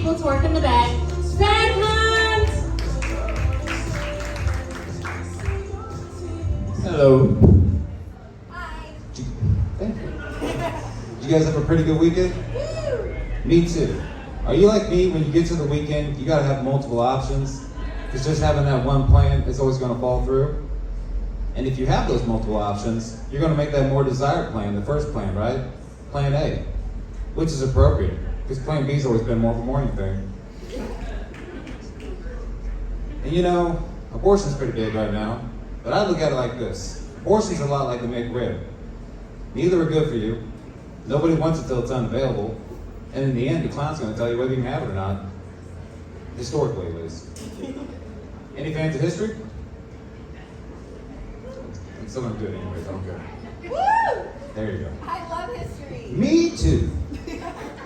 people to work in the back. Sad times! Hello. Hi. Thank you. Did you guys have a pretty good weekend? Me too. Are you like me, when you get to the weekend, you gotta have multiple options? Because just having that one plan is always gonna fall through. And if you have those multiple options, you're gonna make that more desired plan, the first plan, right? Plan A, which is appropriate, because plan B's always been more of a morning thing. And you know, abortion's pretty big right now, but I look at it like this. Abortion's a lot like the McRib. Neither are good for you. Nobody wants it till it's unavailable. And in the end, the clown's gonna tell you whether you can have it or not. Historically, at least. Any fans of history? I'm still gonna do it anyways, I don't care. Woo! There you go. I love history. Me too.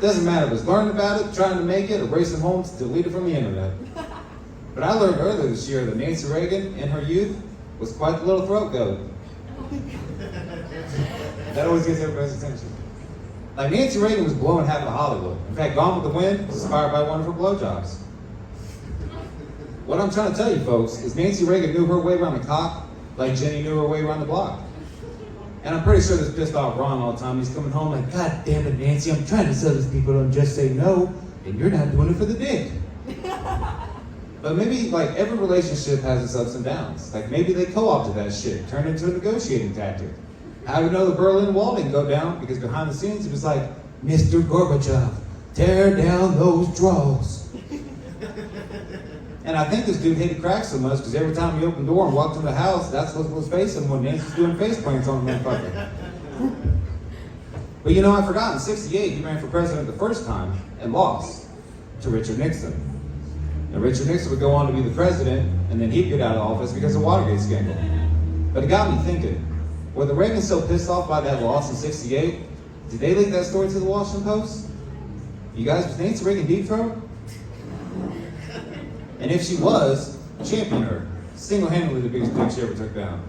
Doesn't matter if it's learning about it, trying to make it, or racing home to delete it from the internet. But I learned earlier this year that Nancy Reagan, in her youth, was quite the little throat goat. That always gets everybody's attention. Like, Nancy Reagan was blowing half of Hollywood. In fact, Gone with the Wind was inspired by one of her blowjobs. What I'm trying to tell you, folks, is Nancy Reagan knew her way around the cock like Jenny knew her way around the block. And I'm pretty sure this pissed off Ron all the time. He's coming home like, God damn it, Nancy, I'm trying to tell these people don't just say no, and you're not doing it for the dick. But maybe, like, every relationship has its ups and downs. Like, maybe they co-opted that shit, turned it into a negotiating tactic. How do we know the Berlin Wall didn't go down? Because behind the scenes, it was like, Mr. Gorbachev, tear down those drawers. And I think this dude hated crack so much because every time he opened the door and walked in the house, that's what was facing when Nancy was doing face plants on the motherfucker. But you know, I forgot, in '68, he ran for president the first time and lost to Richard Nixon. And Richard Nixon would go on to be the president, and then he'd get out of office because of the Watergate scandal. But it got me thinking, were the Reagans so pissed off by that loss in '68, did they leak that story to the Washington Post? You guys, was Nancy Reagan deep throat? And if she was, champion her. Single-handedly the biggest dick she ever took down.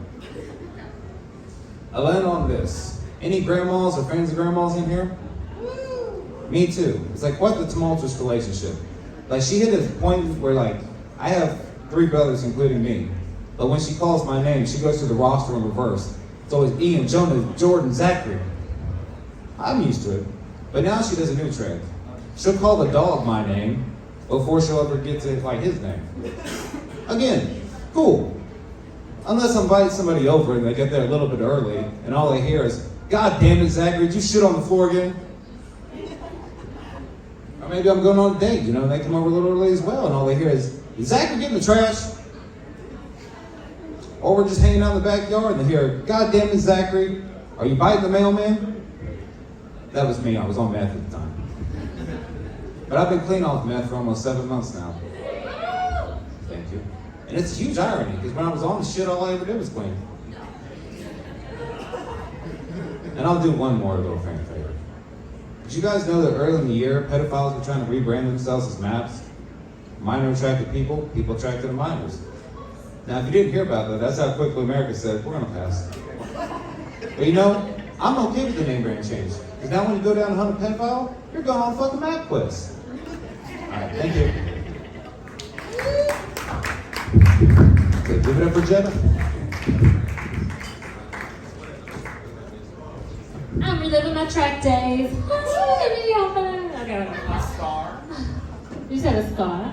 I land on this. Any grandmas or friends of grandmas in here? Me too. It's like quite the tumultuous relationship. Like, she hit a point where, like, I have 3 brothers, including me. But when she calls my name, she goes through the roster in reverse. It's always Ian, Jonah, Jordan, Zachary. I'm used to it. But now she does a new trick. She'll call the dog my name before she'll ever get to, like, his name. Again, cool. Unless I'm inviting somebody over and they get there a little bit early and all they hear is, God damn it, Zachary, did you shit on the floor again? Or maybe I'm going on a date, you know, and they come over a little early as well and all they hear is Zachary get in the trash? Or we're just hanging out in the backyard and they hear, God damn it, Zachary, are you biting the mailman? That was me, I was on meth at the time. But I've been clean off meth for almost 7 months now. Thank you. And it's a huge irony, because when I was on the shit, all I ever did was clean. And I'll do one more little fan favor. Did you guys know that early in the year, pedophiles were trying to rebrand themselves as MAPs? Minor attracted people, people attracted to minors. Now, if you didn't hear about that, that's how quickly America said, we're gonna pass. But you know, I'm okay with the name brand change. Because now when you go down and hunt a pedophile, you're going on a fucking map quest. Alright, thank you. Okay, give it up for Jenna. I'm reliving my track days. Okay. A scar. You said a scar?